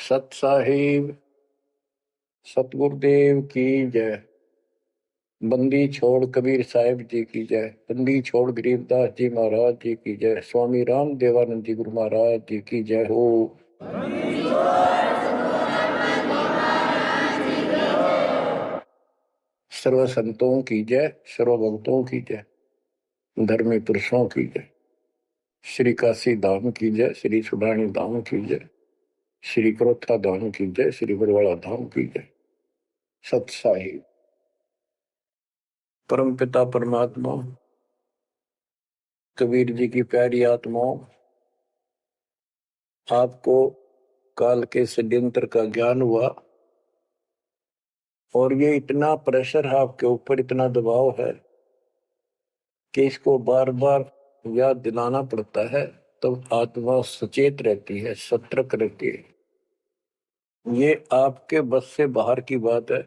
सत साहिब सतगुरुदेव की जय। बंदी छोड़ कबीर साहिब जी की जय। बंदी छोड़ गरीबदास जी महाराज जी की जय। स्वामी राम देवानंद जी गुरु महाराज जी की जय हो। सर्व संतों की जय, सर्व भक्तों की जय, धर्मी पुरुषों की जय। श्री काशी धाम की जय, श्री सुडानी धाम की जय, श्री क्रोथा धाम की जय, श्री बरवाड़ा धाम की जय। सत साहिब परम पिता परमात्मा कबीर जी की प्यारी आत्माओं, आपको काल के षड्यंत्र का ज्ञान हुआ और ये इतना प्रेशर है आपके ऊपर, इतना दबाव है कि इसको बार बार याद दिलाना पड़ता है, तब तो आत्मा सचेत रहती है, सतर्क रहती है। ये आपके बस से बाहर की बात है,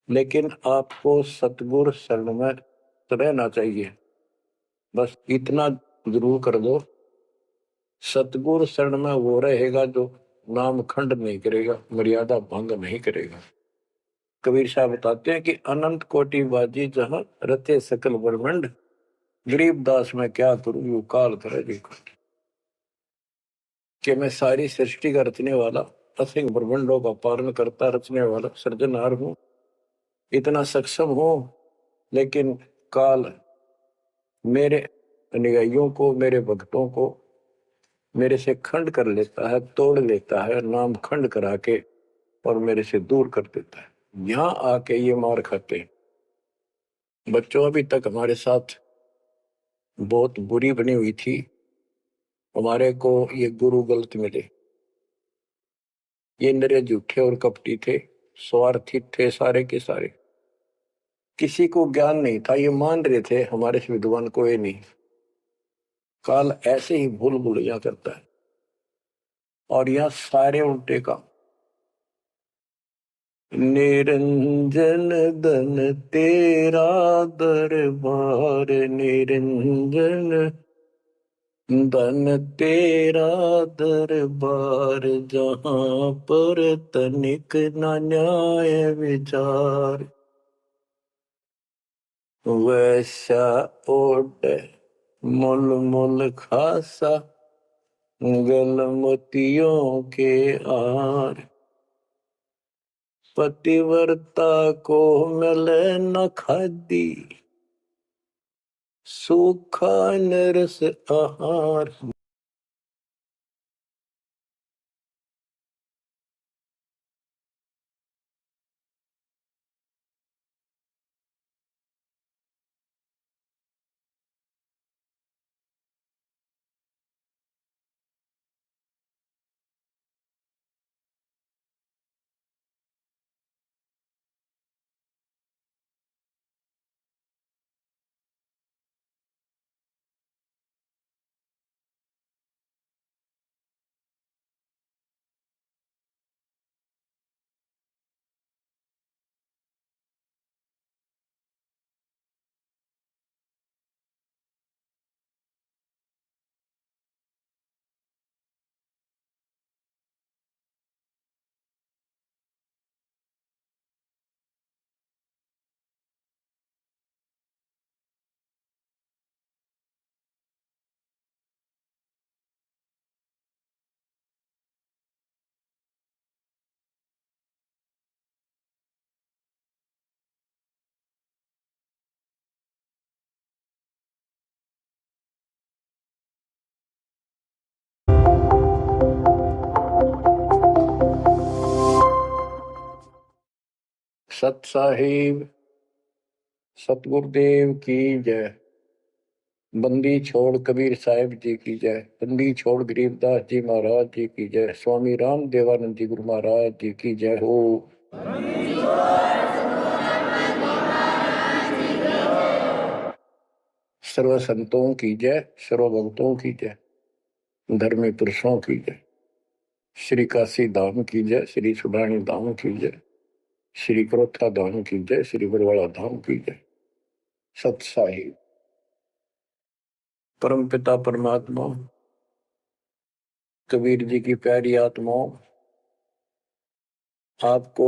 लेकिन आपको सतगुरु शरण में रहना चाहिए। बस इतना जरूर कर दो, सतगुरु शरण में वो रहेगा जो नाम खंड नहीं करेगा, मर्यादा भंग नहीं करेगा। कबीर साहब बताते हैं कि अनंत कोटि बाजी जहां रचे सकल ब्रह्मंड, गरीबदास में क्या करूं यू काल करे जी। कि मैं सारी सृष्टि का रचने वाला, असिंग ब्रह्मंडों का पालन करता रचने वाला सृजनहार हूं, इतना सक्षम हूं, लेकिन काल मेरे अनुयायियों को, मेरे भक्तों को मेरे से खंड कर लेता है, तोड़ लेता है, नाम खंड करा के और मेरे से दूर कर देता है। यहां आके ये मार खाते हैं। बच्चों अभी तक हमारे साथ बहुत बुरी बनी हुई थी, हमारे को ये गुरु गलत मिले। ये नरे झूठे और कपटी थे, स्वार्थी थे सारे के सारे। किसी को ज्ञान नहीं था, ये मान रहे थे हमारे से विद्वान कोई नहीं। काल ऐसे ही भूल भुलैया करता है और यह सारे उल्टे काम। निरंजन धन तेरा दरबार, निरंजन धन तेरा दरबार, जहां पर तनिक न न्याय विचार। वैसा ओट मुल मुल खासा, गलमतियों के आर। पतिव्रता को मिले न खादी, सूखा नरस आहार। सत साहिब सतगुरुदेव की जय। बंदी छोड़ कबीर साहिब जी की जय। बंदी छोड़ गरीबदास जी महाराज जी की जय। स्वामी राम देवानंद जी गुरु महाराज जी की जय हो। सर्व संतों की जय, सर्व भक्तों की जय, धर्मी पुरुषों की जय। श्री काशी धाम की जय, श्री सुडानी धाम की जय, श्री क्रोथा धाम की जय, श्री बरवाड़ा धाम की जय। सत साहिब परम पिता परमात्मा कबीर जी की प्यारी आत्माओं, आपको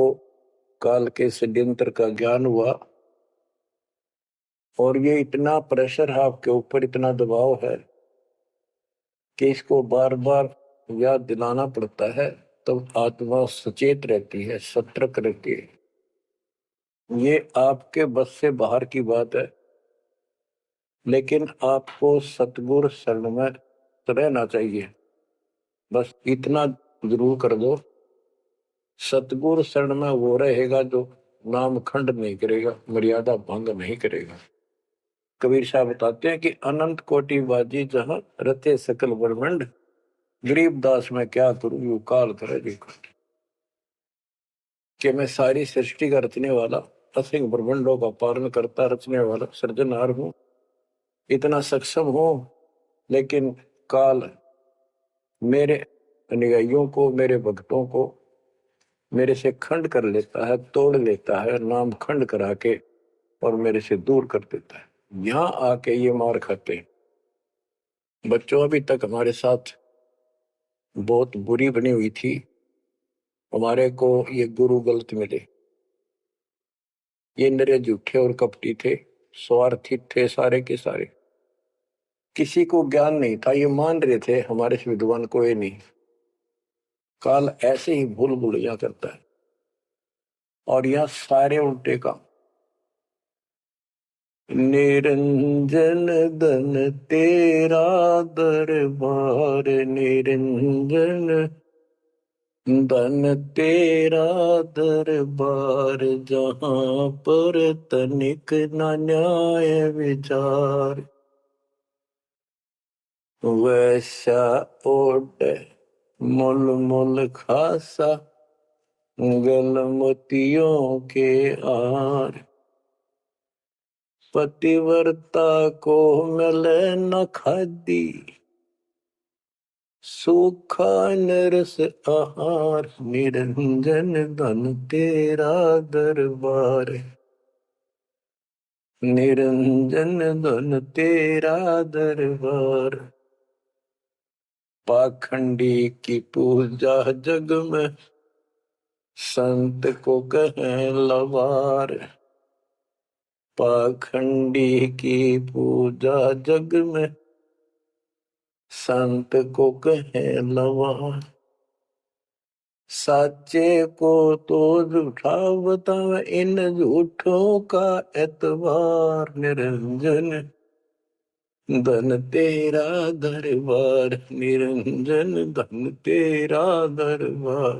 काल के षड्यंत्र का ज्ञान हुआ और ये इतना प्रेशर है आपके ऊपर, इतना दबाव है कि इसको बार बार याद दिलाना पड़ता है, तब आत्मा सचेत रहती है, सतर्क रहती है। ये आपके बस से बाहर की बात है, लेकिन आपको सतगुरु शरण में रहना चाहिए। बस इतना जरूर कर दो, सतगुरु शरण में वो रहेगा जो नाम खंड नहीं करेगा, मर्यादा भंग नहीं करेगा। कबीर साहब बताते हैं कि अनंत कोटि बाजी जहां रते सकल ब्रह्मंड, गरीब दास में क्या करूं यू काल करे देखो। कि मैं सारी सृष्टि का रचने वाला, असंख्य ब्रह्मंडों का पालन करता रचने वाला सृजनहार हूं, इतना सक्षम हूं, लेकिन काल मेरे अनुयायियों को, मेरे भक्तों को मेरे से खंड कर लेता है, तोड़ लेता है, नाम खंड करा के और मेरे से दूर कर देता है। यहां आके ये मार खाते हैं। बच्चों अभी तक हमारे साथ बहुत बुरी बनी हुई थी, हमारे को ये गुरु गलत मिले। ये नरे झूठे और कपटी थे, स्वार्थी थे सारे के सारे, किसी को ज्ञान नहीं था, ये मान रहे थे हमारे से विद्वान कोई नहीं। काल ऐसे ही भूल भुलैया करता है और यह सारे उल्टे काम। निरंजन धन तेरा दरबार, निरंजन धन तेरा दरबार, जहां पर तनिक न न्याय विचार, वैसा ओट मुल मुल खासा, गल मोतियों के आर, पतिव्रता को मिले न खादी, सूखा नरस आहार, निरंजन धन तेरा दरबार, निरंजन धन तेरा दरबार। पाखंडी की पूजा जग में, संत को कहें लवार, पाखंडी की पूजा जग में, संत को कहें लवार, साचे को तो झूठा बतावे, इन झूठों का एतबार, निरंजन धन तेरा दरबार, निरंजन धन तेरा दरबार।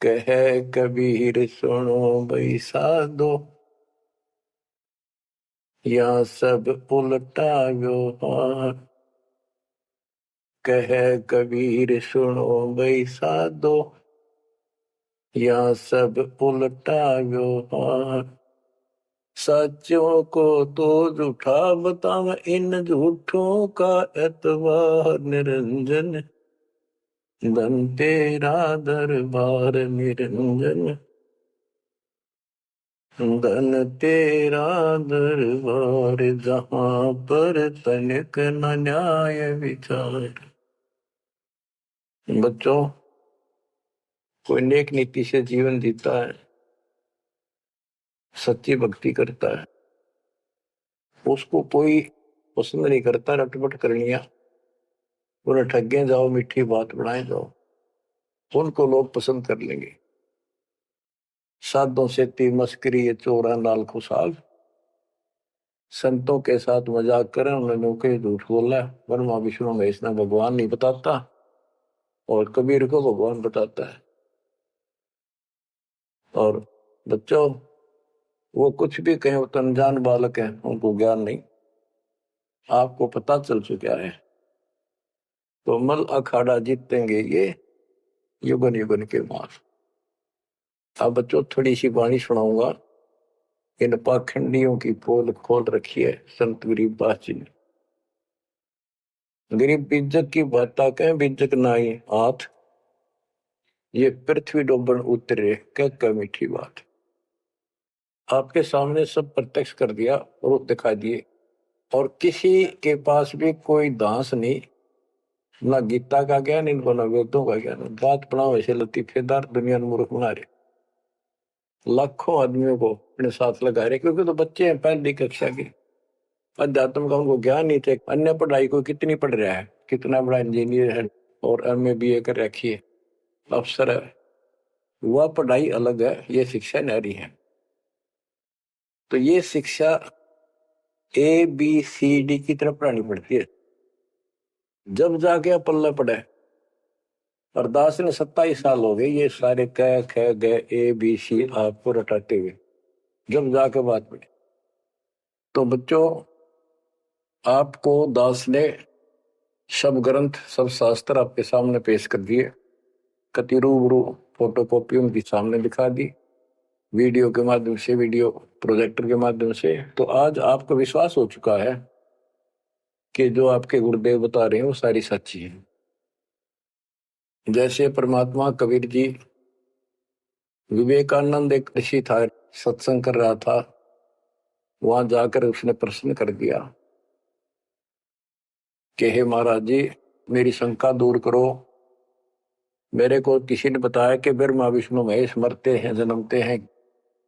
कहे कबीर सुनो भाई साधो, या सब उल्टा व्यवहार, कहे कबीर सुनो भाई साधो, या सब उल्टा व्यवहार, सच्चों को तो झूठा बतावे, इन झूठों का एतबार, निरंजन धन तेरा दरबार, निरंजन धन तेरा दरबार, जहां पर तनिक न न्याय विचार। बच्चों, कोई नेक नीति से जीवन जीता है, सच्ची भक्ति करता है, उसको कोई पसंद नहीं करता रटपट करनिया, उन्हें ठगे जाओ, मीठी बात बनाए जाओ, उनको लोग पसंद कर लेंगे। साधों से ती मस्करी ये चोरा नाल खुशाल, संतों के साथ मजाक करें, उन्होंने कहीं झूठ बोला, ब्रह्मा विष्णु महेश ने भगवान नहीं बताता और कबीर को भगवान बताता है। और बच्चों, वो कुछ भी कहें, वो तो अनजान बालक है, उनको ज्ञान नहीं, आपको पता चल चुका है। तो मल अखाड़ा जीतेंगे ये युगन युगन के मार। अब बच्चों थोड़ी सी वाणी सुनाऊंगा, इन पाखंडियों की पोल खोल रखी है संत गरीबदास जी ने। गरीब बीजक की बाता कहें, बीजक नाई हाथ, ये पृथ्वी डोबन उतरे क्या मीठी बात। आपके सामने सब प्रत्यक्ष कर दिया, रूप दिखा दिए, और किसी के पास भी कोई दांस नहीं ना गीता का ज्ञान इनको, ना वेदों का ज्ञान। बात बनाओ ऐसे लतीफेदार, दुनिया में मूर्ख बना रहे। लाखों आदमियों को अपने साथ लगा रहे, क्योंकि तो बच्चे हैं पहली कक्षा के, अध्यात्म का उनको ज्ञान नहीं थे। अन्य पढ़ाई को कितनी पढ़ रहा है, कितना बड़ा इंजीनियर है और एमए बीए कर रखी है, अफसर है, वह पढ़ाई अलग है, ये शिक्षा न्यारी है। तो ये शिक्षा ABCD की तरफ पढ़ानी पड़ती है, जब जाके पल्ला पड़े। और दास ने 27 साल हो गए ये सारे क ख ग ABC आपको रटाते हुए, जब जाके बात पड़ी। तो बच्चों, आपको दास ने सब ग्रंथ, सब शास्त्र आपके सामने पेश कर दिए, कति रूबरू फोटोकॉपी उनकी सामने दिखा दी, वीडियो के माध्यम से, वीडियो प्रोजेक्टर के माध्यम से। तो आज आपको विश्वास हो चुका है कि जो आपके गुरुदेव बता रहे हैं वो सारी सच्ची है। जैसे परमात्मा कबीर जी, विवेकानंद एक ऋषि था, सत्संग कर रहा था, वहां जाकर उसने प्रश्न कर दिया कि हे महाराज जी, मेरी शंका दूर करो। मेरे को किसी ने बताया कि ब्रह्मा विष्णु महेश मरते हैं, जन्मते हैं,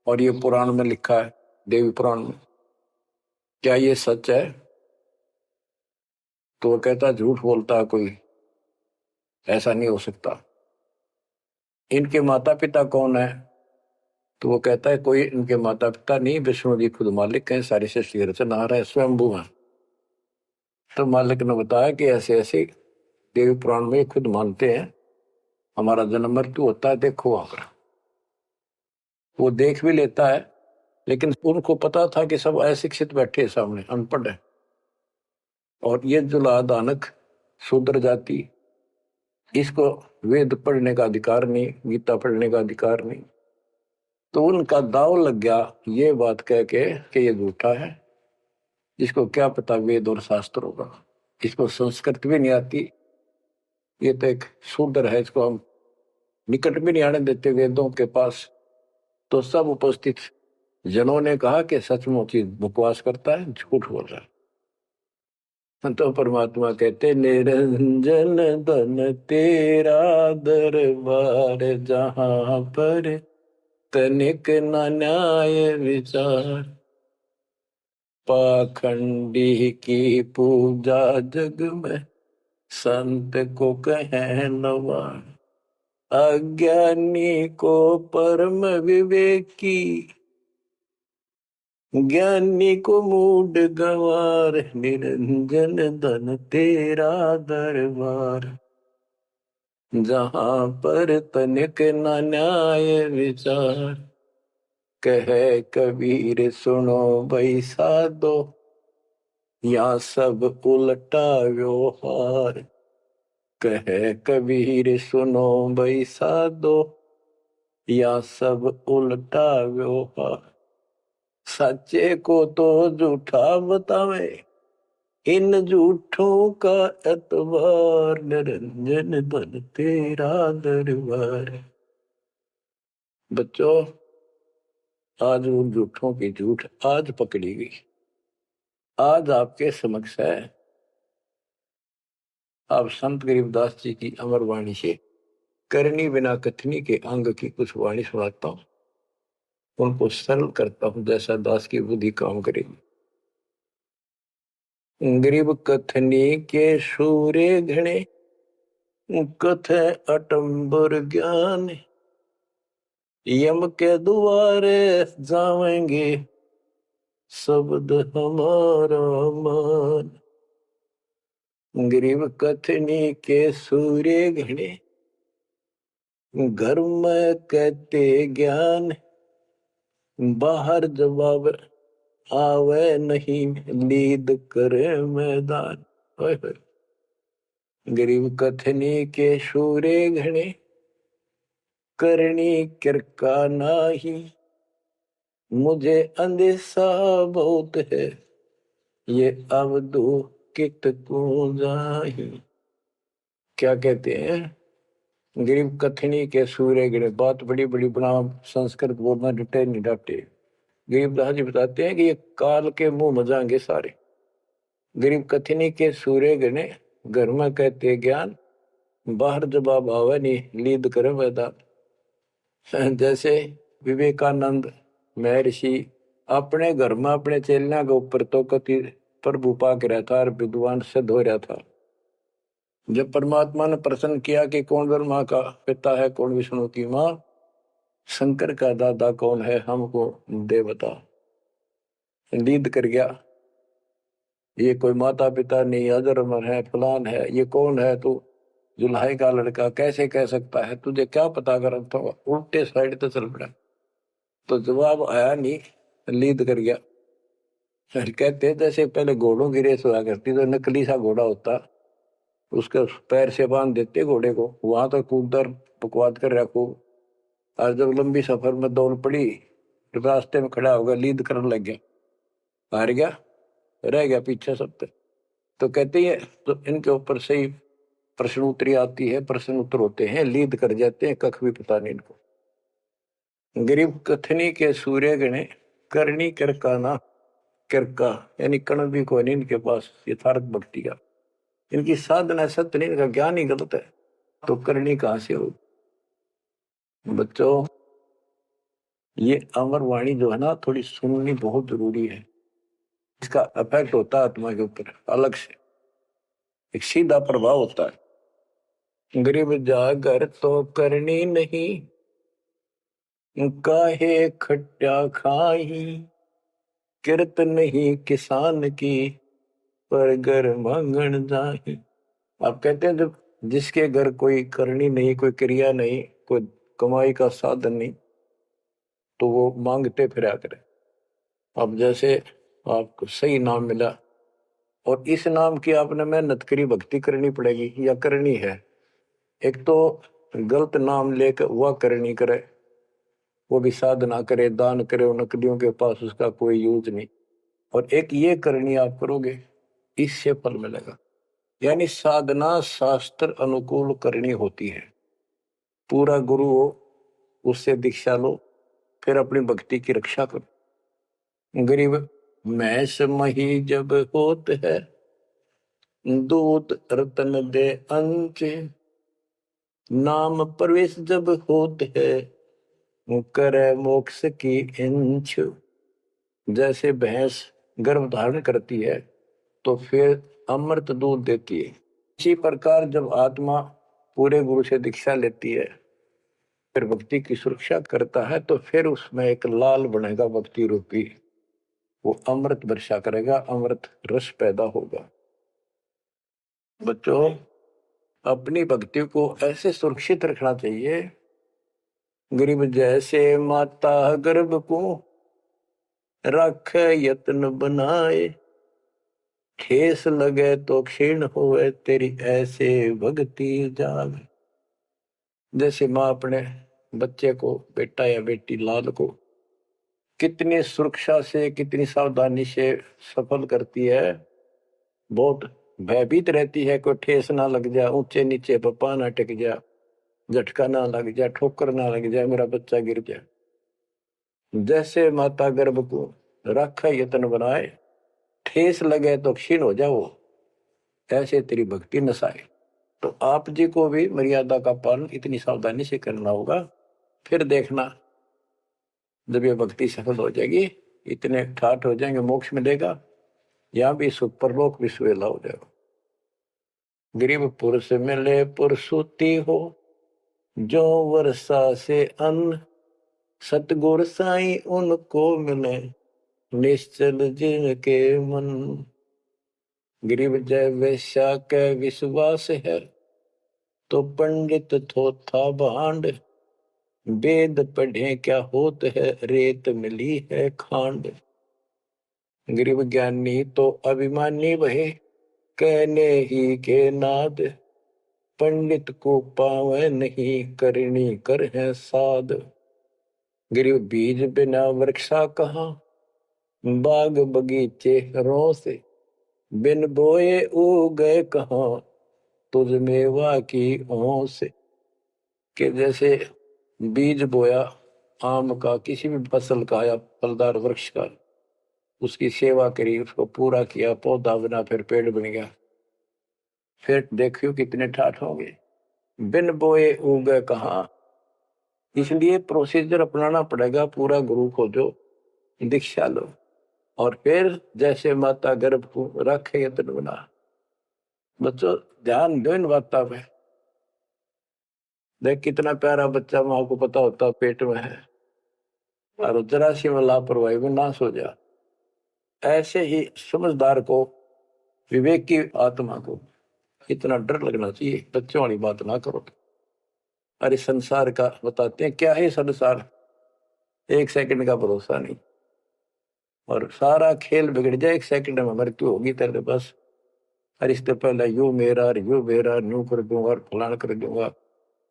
और ये पुराण में लिखा है, देवी पुराण में, क्या ये सच है? तो वो कहता झूठ बोलता है कोई, ऐसा नहीं हो सकता। इनके माता पिता कौन है? तो वो कहता है कोई इनके माता पिता नहीं, विष्णु जी खुद मालिक हैं, सारी सृष्टि रचनहार है, स्वयंभू है। तो मालिक ने बताया कि ऐसे ऐसे देवी पुराण में खुद मानते हैं हमारा जन्म मृत्यु होता है, देखो वहां पर। वो देख भी लेता है, लेकिन उनको पता था कि सब अशिक्षित बैठे सामने, अनपढ़ है, और ये जुला दानक शूद्र जाति, इसको वेद पढ़ने का अधिकार नहीं, गीता पढ़ने का अधिकार नहीं। तो उनका दाव लग गया ये बात कह के कि ये झूठा है, इसको क्या पता वेद और शास्त्र होगा, इसको संस्कृत भी नहीं आती, ये तो एक शूद्र है, इसको हम निकट भी नहीं आने देते वेदों के पास। तो सब उपस्थित जनों ने कहा कि सचमुच ही बकवास करता है, झूठ बोल रहा है। तो परमात्मा कहते निरंजन धन तेरा दरबार, जहां पर तनिक न न्याय विचार, पाखंडी की पूजा जग में संत को कहे नवार, अज्ञानी को परम विवेकी, ज्ञानी को मूड गवार, निरंजन धन तेरा दरबार, जहां पर तनिक न न्याय विचार, कहे कबीर सुनो भाई साधो, या सब उल्टा व्यवहार, कहे कबीर सुनो भाई साधो, या सब उल्टा व्यवहार, सच्चे को तो झूठा बतावे, इन झूठों का एतबार, निरंजन धन तेरा दरबार। बच्चों, आज उन झूठों की झूठ आज पकड़ी गई, आज आपके समक्ष है। आप संत गरीबदास जी की अमर वाणी से करनी बिना कथनी के अंग की कुछ वाणी सुनाता हूं, उनको सरल करता हूं जैसा दास की बुद्धि काम करेगी। गरीब कथनी के सूर्य घने, कथ अटंबर ज्ञान, यम के द्वारे जावेंगे शब्द हमारा मान। गरीब कथनी के सूर्य घने, घर में कहते ज्ञान, बाहर जवाब आवे नहीं, लीद करे मैदान। गरीब कथनी के सूर्य घने, करनी किरका नाही, मुझे अंदेशा बहुत है, ये अवधु कित को जाही। क्या कहते हैं? गरीब कथनी के सूर्य गिरे, बात बड़ी बड़ी बना, संस्कृत बोलना डटे नहीं डटे। गरीबदास जी बताते हैं कि ये काल के मुंह मजाएंगे सारे। गरीब कथनी के सूर्य गिरे, घर में कहते ज्ञान, बाहर जवाब आवे नहीं, लीद करे मैदान। जैसे विवेकानंद महर्षि अपने घर में अपने चेलियां के ऊपर तो कति प्रभु पाक रहा था और विद्वान सिद्ध हो रहा था। जब परमात्मा ने प्रश्न किया कि कौन ब्रह्मा का पिता है, कौन विष्णु की माँ, शंकर का दादा कौन है, हमको दे बता। लीद कर गया, ये कोई माता पिता नहीं, अजरमर है, फलान है, ये कौन है तू, जुल्हाई का लड़का कैसे कह सकता है, तुझे क्या पता कर, तो उल्टे साइड तो चल पड़ा। तो जवाब आया नहीं, लीद कर गया। फिर कहते जैसे पहले घोड़ों की रेस हुआ करती, तो नकली सा घोड़ा होता, उसके पैर से बांध देते घोड़े को, वहां तो कूदर बकवाद कर रखो, और जब लंबी सफर में दौड़ पड़ी, रास्ते में खड़ा होगा, लीद करने लग गया, हार गया, रह गया पीछे सबसे। तो कहते हैं तो इनके ऊपर सही प्रश्न उत्तरी आती है, प्रश्न उत्तर होते हैं, लीद कर जाते हैं, कख भी पता नहीं इनको। गरीब कथनी के सूर्य गणे, करनी कर का ना कर का, यानी कण भी कोई नहीं इनके पास यथार्थ भक्ति का, इनकी साधना सत्य नहीं, इनका ज्ञान ही गलत है, तो करनी कहां से हो। बच्चों, ये अमर वाणी जो है ना, थोड़ी सुननी बहुत जरूरी है, इसका इफेक्ट होता है आत्मा के ऊपर अलग से, एक सीधा प्रभाव होता है। गरीब जागर तो करनी नहीं, काहे खट्टा खाई, किरत नहीं किसान की, पर घर मांगन जाही। आप कहते हैं जब जिसके घर कोई करनी नहीं, कोई क्रिया नहीं, कोई कमाई का साधन नहीं, तो वो मांगते फिरा करे। अब जैसे आपको सही नाम मिला और इस नाम की आपने मेहनत करी, भक्ति करनी पड़ेगी या करनी है। एक तो गलत नाम लेकर वह करनी करे, वो भी साधना करे, दान करे, उन नकलियों के पास उसका कोई यूज नहीं। और एक ये करनी आप करोगे, इससे फल मिलेगा। यानी साधना शास्त्र अनुकूल करनी होती है। पूरा गुरु हो, उससे दीक्षा लो, फिर अपनी भक्ति की रक्षा करो। गरीब मैस मही जब होत है, दूध रतन दे अंच, नाम प्रवेश जब होत है, करे मोक्ष की इंच। जैसे भैंस गर्भ धारण करती है तो फिर अमृत दूध देती है, इसी प्रकार जब आत्मा पूरे गुरु से दीक्षा लेती है, फिर भक्ति की सुरक्षा करता है, तो फिर उसमें एक लाल बनेगा भक्ति रूपी, वो अमृत वर्षा करेगा, अमृत रस पैदा होगा। बच्चों, अपनी भक्ति को ऐसे सुरक्षित रखना चाहिए, गरीब जैसे माता गर्भ को रख यत्न बनाए, ठेस लगे तो क्षीण होए, तेरी ऐसे भक्ति जाग। जैसे माँ अपने बच्चे को, बेटा या बेटी लाल को कितनी सुरक्षा से, कितनी सावधानी से सफल करती है, बहुत भयभीत रहती है, कोई ठेस ना लग जाए, ऊंचे नीचे पप्पा ना टिक जाए, झटका ना लग जाए, ठोकर ना लग जाए, मेरा बच्चा गिर जाए। जैसे माता गर्भ को रखा यत्न बनाए, ठेस लगे तो क्षीण हो जाओ, ऐसे तेरी भक्ति नसाए। तो आप जी को भी मर्यादा का पालन इतनी सावधानी से करना होगा, फिर देखना जब ये भक्ति सफल हो जाएगी, इतने ठाठ हो जाएंगे, मोक्ष मिलेगा, यहाँ भी सुख, परलोक भी सुहेला हो जाएगा। गरीब पुरुष मिले पुरसुती हो, जो वर्षा से अन्न, सतगुर साई उनको मिले, निश्चल जिनके मन। गरीब जय वैश्या के विश्वास है, तो पंडित थोथा भांड, वेद पढ़े क्या होत है, रेत मिली है खांड। गरीब ज्ञानी तो अभिमानी वहे, कहने ही के नाद, पंडित को पावे नहीं, करनी कर है साध। गरीब बीज बिना वृक्षा कहाँ, बाग बगीचे रो से, बिन बोए उगे कहाँ, तुझ मेवा की ओं से। कि जैसे बीज बोया आम का, किसी भी फसल का या फलदार वृक्ष का, उसकी सेवा करी, उसको पूरा किया, पौधा बना, फिर पेड़ बन गया, फिर देखियो कितने ठाठ होंगे। बिन बोए उगे कहाँ, इसलिए प्रोसीजर अपनाना पड़ेगा पूरा। गुरु को जो दीक्षा लो और फिर जैसे माता गर्भ को रखे यत्न बना। बच्चों ध्यान दो इन बातों पे। देख कितना प्यारा बच्चा माँ को पता होता पेट में है और जरा सी में लापरवाही में नाश हो जा। ऐसे ही समझदार को, विवेक की आत्मा को इतना डर लगना चाहिए। बच्चों वाली बात ना करो। अरे संसार का बताते हैं क्या है संसार, एक सेकंड का भरोसा नहीं और सारा खेल बिगड़ जाए, एक सेकंड में मृत्यु होगी तेरे बस। अरे इससे पहले यू मेरा न्यू कर दूंगा और फलान कर दूंगा,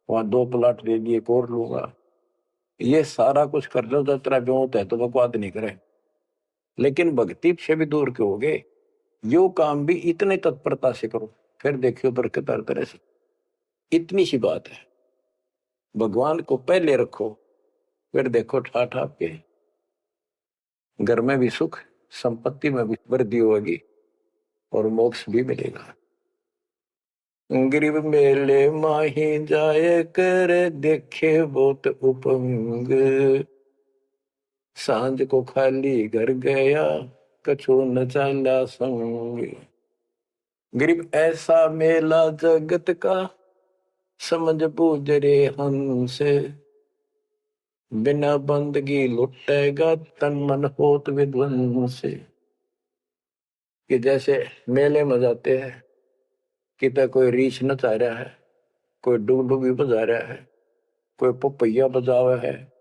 वहां 2 प्लाट दे दिए और लूंगा। ये सारा कुछ कर लो तो तेरा ब्योत है तो बकवाद नहीं करे, लेकिन भक्ति से भी दूर क्यों हो गए। यो काम भी इतने तत्परता से करो, फिर देखियो बरकत हर तरह से। इतनी सी बात है, भगवान को पहले रखो, फिर देखो ठाठ आपके घर में भी सुख, संपत्ति में भी वृद्धि होगी और मोक्ष भी मिलेगा। गरीब मेले माही जाए कर, देखे बहुत उपंग, सांझ को खाली घर गया, कछु न चाला संग। गरीब ऐसा मेला जगत का, समझ बूझ रे हंस, बिना बंदगी लुटेगा तन मन होत विध्वंस। कि जैसे मेले में जाते हैं, कितना कोई रीछ नचा रहा है, कोई डुगडुगी बजा रहा है, कोई पपैया बजा रहा है,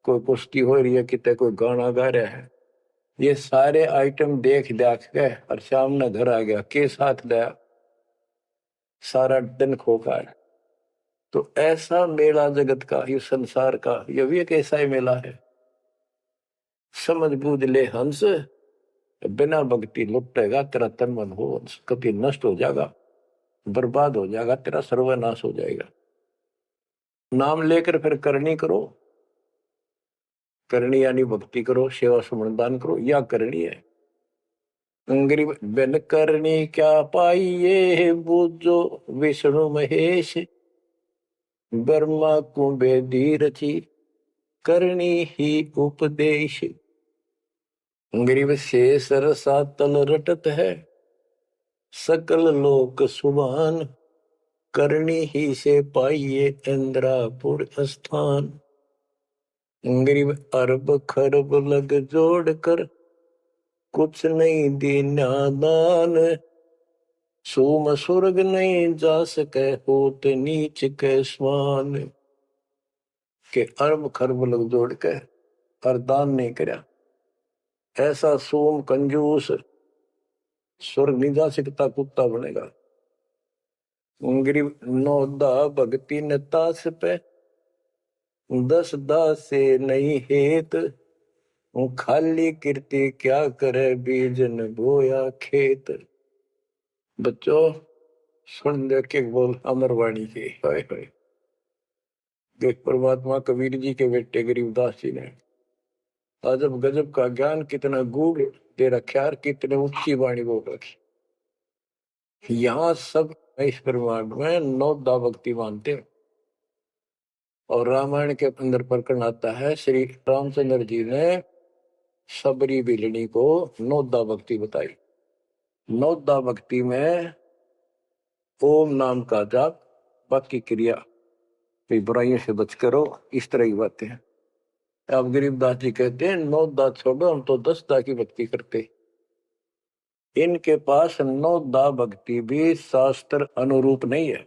कोई कुश्ती हो रही है, कितने कोई गाना गा रहा है। ये सारे आइटम देख देख के और शाम ने घर आ गया, के साथ गया, सारा दिन खोखा है। तो ऐसा मेला जगत का, ये संसार का, ये भी एक ऐसा ही मेला है। समझ बूझ ले हंस, बिना भक्ति लुटेगा तेरा तन मन हो, कभी नष्ट हो जाएगा, बर्बाद हो जाएगा, तेरा सर्वनाश हो जाएगा। नाम लेकर फिर करनी करो, करनी यानी भक्ति करो, सेवा समर्पण करो, या करनी है। गरीब बिन करनी क्या पाइये, बूझो विष्णु महेश, ब्रह्मा कुंभे रची, करनी ही उपदेश। गरीब शेष रसा तल रटत है, सकल लोक सुभान, करनी ही से पाइये इंद्रापुर स्थान। गरीब अरब खरब लग जोड़ कर, कुछ नहीं दीना दान, सोम स्वर्ग नहीं जा सके, होत नीच के समान। के अरब खरब लग जोड़ के और दान नहीं करया, ऐसा सोम कंजूस स्वर्ग नहीं जा सकता, कुत्ता बनेगा। गरीब नौदा भक्ति न तास पे, 10 दास से नहीं हेत, खाली कीर्ति क्या करे, बीजन बोया खेत। बच्चों सुन दे के बोल अमरवाणी के, हाय हाय। देख परमात्मा कबीर जी के बेटे गरीबदास जी ने अजब गजब का ज्ञान कितना गूढ़ दे रखा है, कितने ऊंची वाणी बोल रखी। यहाँ सब इस ब्रह्मांड में 9 दा भक्ति मानते हैं। और रामायण के अंदर प्रकरण आता है, श्री रामचंद्र जी ने सबरी बिलनी को 9 दा भक्ति बताई। 9 दा भक्ति में ओम नाम का जाप, बाकी क्रिया, बुराइयों से बच करो, इस तरह की बातें हैं। अब गरीबदास जी कहते हैं 9 दा छोड़ो, हम तो 10 दा की भक्ति करते। इनके पास 9 दा भक्ति भी शास्त्र अनुरूप नहीं है।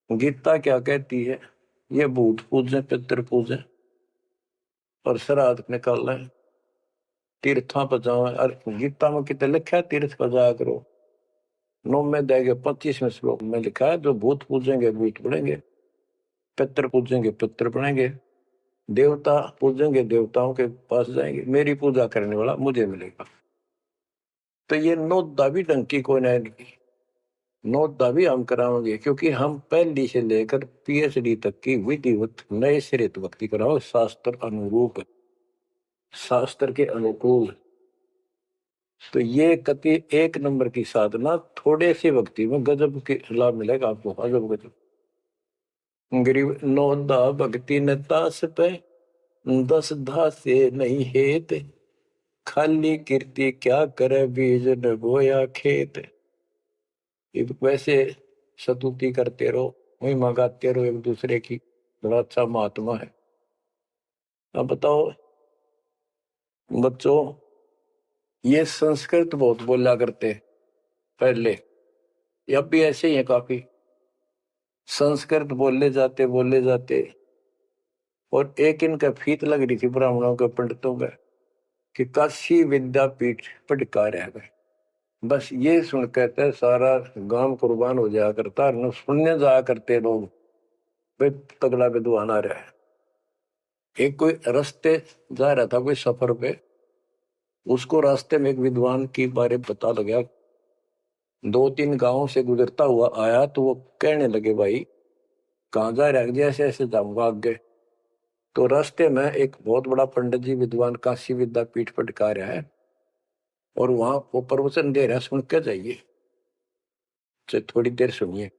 गीता क्या कहती है, ये भूत पूजे, पितृ पूजे और श्राद्ध निकाल लें, तीर्थों पर जाओ। और गीता में कितने लिखा है, तीर्थ पर जाया करो। 9 में देंगे 25वें श्लोक में लिखा है, जो भूत पूजेंगे भूत बनेंगे, पितृ पूजेंगे पितृ बनेंगे, देवता पूजेंगे देवताओं के पास जाएंगे, मेरी पूजा करने वाला मुझे मिलेगा। तो ये 9 दा भी डंकी को नहीं, 9 दा भी हम कराओगे, क्योंकि हम पहली से लेकर PhD तक की विधिवत नए सिरे भक्ति कराओ, शास्त्र अनुरूप, शास्त्र के अनुकूल। तो ये कति एक नंबर की साधना, थोड़े से भक्ति में गजब के लाभ मिलेगा आपको, अजब गजब। गरीब नौदा भक्ति न तास पे, 10 धा से नहीं हेत, खाली कीर्ति क्या करे बीज न बोया खेत। वैसे स्तुति करते रहो, वही मंगाते रहो एक दूसरे की, बड़ा अच्छा महात्मा है। अब बताओ बच्चों, ये संस्कृत बहुत बोला करते पहले, अब भी ऐसे ही है, काफी संस्कृत बोले जाते। और एक इनका फीत लग रही थी ब्राह्मणों के पंडितों का कि काशी विद्यापीठ पटकार है। बस ये सुन कहते सारा गांव कुर्बान हो जाया करता, न सुनने जाया करते लोग, भाई तगड़ा विद्वान आ रहा है। एक कोई रास्ते जा रहा था कोई सफर पे, उसको रास्ते में एक विद्वान की बारे पता लगा, 2-3 गांवों से गुजरता हुआ आया, तो वो कहने लगे भाई कहाँ जा रहा है, जैसे ऐसे जाऊंगा आगे। तो रास्ते में एक बहुत बड़ा पंडित जी विद्वान काशी विद्यापीठ पटका रहा है, और वहां वो प्रवचन दे रहा है, सुन के जाइए, तो थोड़ी देर सुनिए।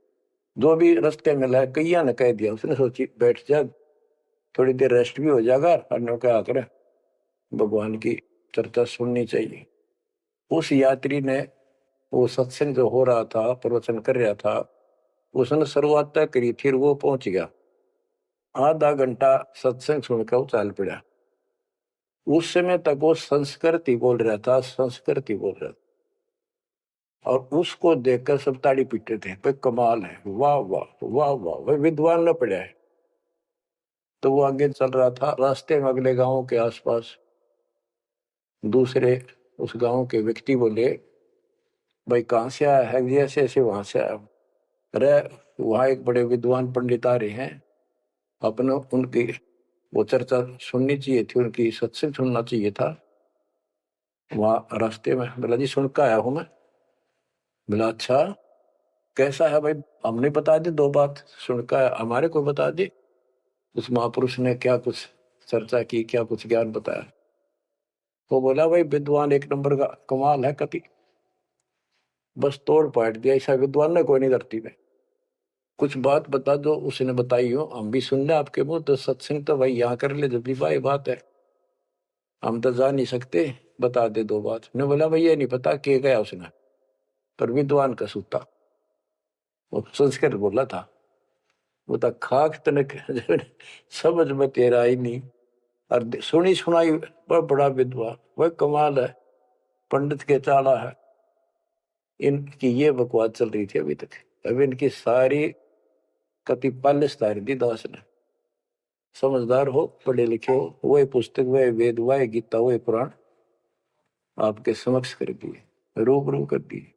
जो भी रास्ते में लाया कैया ने कह दिया, उसने सोची बैठ जा, थोड़ी देर रेस्ट भी हो जाएगा, और क्या करे भगवान की चर्चा सुननी चाहिए। उस यात्री ने, वो सत्संग जो हो रहा था, प्रवचन कर रहा था, उसने शुरुआत तय करी थी, वो पहुंच गया। आधा घंटा सत्संग सुनकर वो चल पड़ा। उस समय तक वो संस्कृत ही बोल रहा था, संस्कृत ही बोल रहा था, और उसको देखकर सब ताड़ी पीटते थे, भाई कमाल है, वाह वाह वाह वाह, भाई विद्वान न पड़ा है। तो वो आगे चल रहा था, रास्ते में अगले गांव के आसपास दूसरे उस गांव के व्यक्ति बोले, भाई कहाँ से आया है, ऐसे ऐसे वहां से आया। अरे वहां एक बड़े विद्वान पंडित आ रहे हैं, अपने उनकी वो चर्चा सुननी चाहिए थी, उनकी सत्संग सुनना चाहिए था। वहां रास्ते में बोला जी सुन के आया हूं मैं। बोला अच्छा कैसा है भाई, हमने बता दी 2 बात, सुन के हमारे को बता दी। उस महापुरुष ने क्या कुछ चर्चा की, क्या कुछ ज्ञान बताया। वो बोला भाई विद्वान एक नंबर का, कमाल है कति, बस तोड़ पाट दिया, ऐसा विद्वान ने कोई नहीं धरती में। कुछ बात बता दो, उसने बताई हो, हम भी सुन ले आपके मुंह, तो सत्संग तो भाई यहाँ कर ले, जब भी भाई बात है, हम तो जा नहीं सकते, बता दे 2 बात। ने बोला भाई ये नहीं पता के गया उसने, पर विद्वान का सूता, वो संस्कृत बोला था। वो तो खाक तनक समझ में तेरा ही नहीं, और सुनी सुनाई वह बड़ा विद्वान, वह कमाल है, पंडित के चाला है। इनकी ये बकवास चल रही थी अभी तक। अब इनकी सारी कति पालिश तारी दी दास ने। समझदार हो, पढ़े लिखे हो, वही पुस्तक, वही वेद, वही गीता, वही पुराण आपके समक्ष कर दिए, रूबरू कर दिए।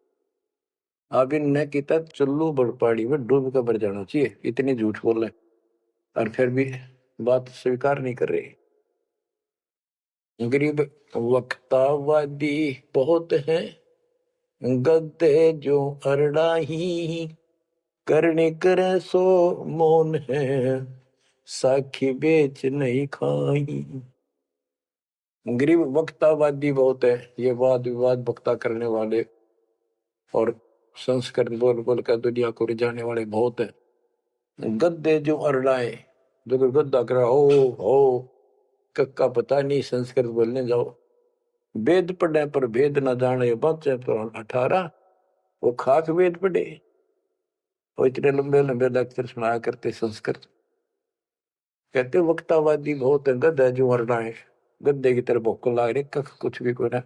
अब इनने किता चुल्लू बड़पाड़ी में डूब कर मर जाना चाहिए, इतनी झूठ बोल रहे, और फिर भी बात स्वीकार नहीं कर रही। गरीब वक्तावादी बहुत है, गद्दे जो अरड़ाही, करने करे सो मौन है, साखी बेच नहीं खाई। गरीब वक्तावादी बहुत है, ये वाद विवाद वक्ता करने वाले और संस्कृत बोल बोल कर दुनिया को रिझाने वाले बहुत है। गद्दे जो अरड़ाए, जो गद्दा करा हो कक्का पता नहीं, संस्कृत बोलने जाओ, वेद पढ़े पर भेद न जाने, बच्चे तो 18, वो खाक वेद पढ़े, वो इतने लंबे लंबे लेक्चर सुनाया करते संस्कृत। कहते वक्तावादी बहुत है, गद्दे जो अरड़ाए, गद्दे की तरह भोक लाग रही, कख कुछ भी कोई ना।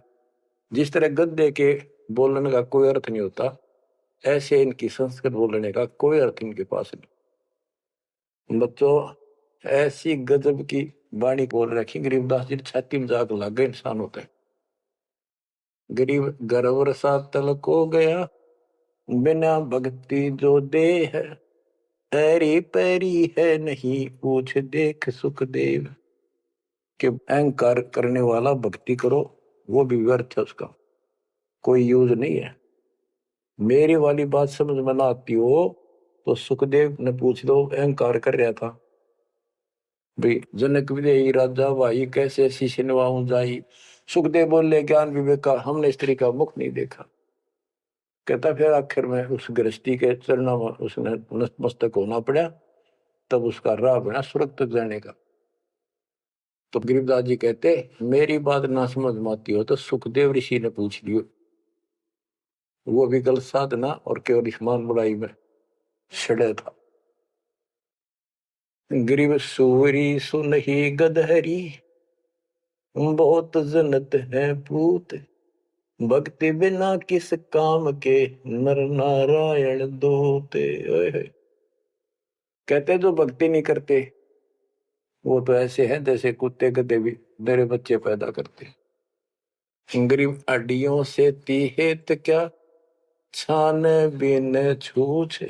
जिस तरह गद्दे के बोलने का कोई अर्थ नहीं होता, ऐसे इनकी संस्कृत बोलने का कोई अर्थ इनके पास नहीं। बच्चों ऐसी गजब की वाणी बोल रखी, गरीबदास जी छाती में जाग लग गए इंसान होते। गरीब गर्व सा तल को गया, बिना भक्ति जो दे है, ऐरी पैरी है नहीं पूछ देख सुखदेव। कि अहंकार करने वाला भक्ति करो, वो भी व्यर्थ है, उसका कोई यूज नहीं है। मेरी वाली बात समझ में ना आती हो तो सुखदेव ने पूछ लो, अहंकार कर रहा था भाई, जनक विदेही राजा भाई कैसे ऐसी सिनवाऊं जाई, सुखदेव बोले ज्ञान विवेक का हमने स्त्री का मुख नहीं देखा। कहता फिर आखिर में उस गृहस्थी के चरणों में उसने नतमस्तक होना पड़ा, तब उसका राह बना स्वर्ग तक जाने का। तो गरीबदास जी कहते मेरी बात ना समझ में आती हो तो सुखदेव ऋषि ने पूछ लियो, वो भी गलत साधना और केवल ईमान बुराई में सड़े था। गरीब सूरी सुनही गदहरी, बहुत जनत है पूत, भक्ति बिना किस काम के, नर नारायण दोते। कहते जो भक्ति नहीं करते वो तो ऐसे है जैसे कुत्ते गधे भी मेरे बच्चे पैदा करते। गरीब अडियों से तीहेत क्या, छान बिन छूछ,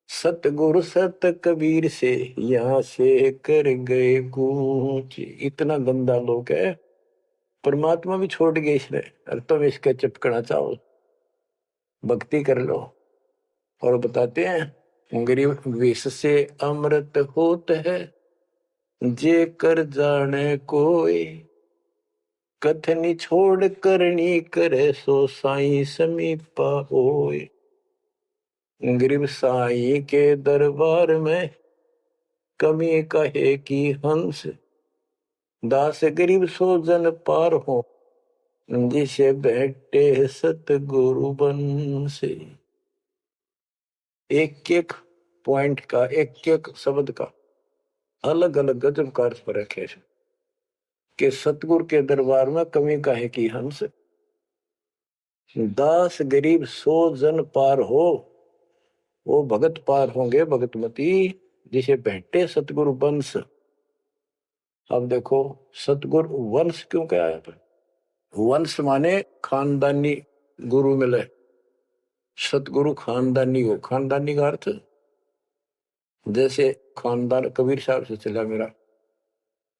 सतगुरु सत कबीर से यहाँ से कर गए कूच। इतना गंदा लोग है, परमात्मा भी छोड़ गए इसने, अरे तुम इसके चिपकना चाहो भक्ति कर लो। और बताते हैं गरीब विष से अमृत होत है, जे कर जाने कोई, कथनी छोड़ करनी करे, सो साई समीपा होए। गरीब साई के दरबार में कमी कहे कि हंस, दास गरीब सो जन पार हो, जिसे बैठे सतगुरु बन से। एक एक पॉइंट का एक एक शब्द का अलग अलग गजब का अर्थ पर रखे कि सतगुरु के दरबार में कमी काहे की हंस, दास गरीब सो जन पार हो, वो भगत पार होंगे भगतमती जिसे भेंटे सतगुरु वंश। अब देखो सतगुरु वंश क्यों कहा है? वंश माने खानदानी गुरु मिले, सतगुरु खानदानी हो। खानदानी का अर्थ जैसे खानदान कबीर साहब से चला मेरा,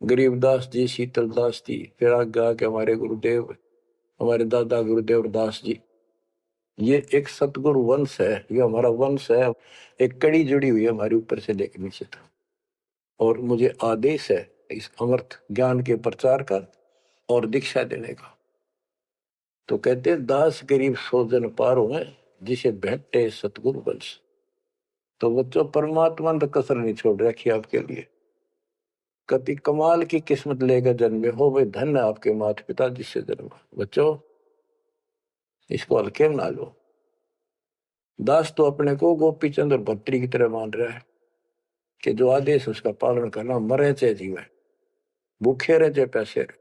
गरीबदास जी, शीतलदास जी, फिर आगे आके हमारे गुरुदेव, हमारे दादा गुरुदेव दास जी, ये एक सतगुरु वंश है, ये हमारा वंश है। एक कड़ी जुड़ी हुई है हमारे ऊपर से लेकर नीचे तक, और मुझे आदेश है इस अमृत ज्ञान के प्रचार का और दीक्षा देने का। तो कहते दास गरीब सोजन पार हुए, जिसे भेंटे सतगुरु वंश। तो बच्चों परमात्मा ने कसर नहीं छोड़ रखी आपके लिए। कति कमाल की किस्मत लेकर जन्मे हो, वे धन्य आपके माता पिता जिससे जन्म। बच्चों इसको हल्के में ना लो। दास तो अपने को गोपी चंद और भट्टी की तरह मान रहा है कि जो आदेश उसका पालन करना, मरे चाहे जीवे, भूखे रहे चाहे पैसे रहे,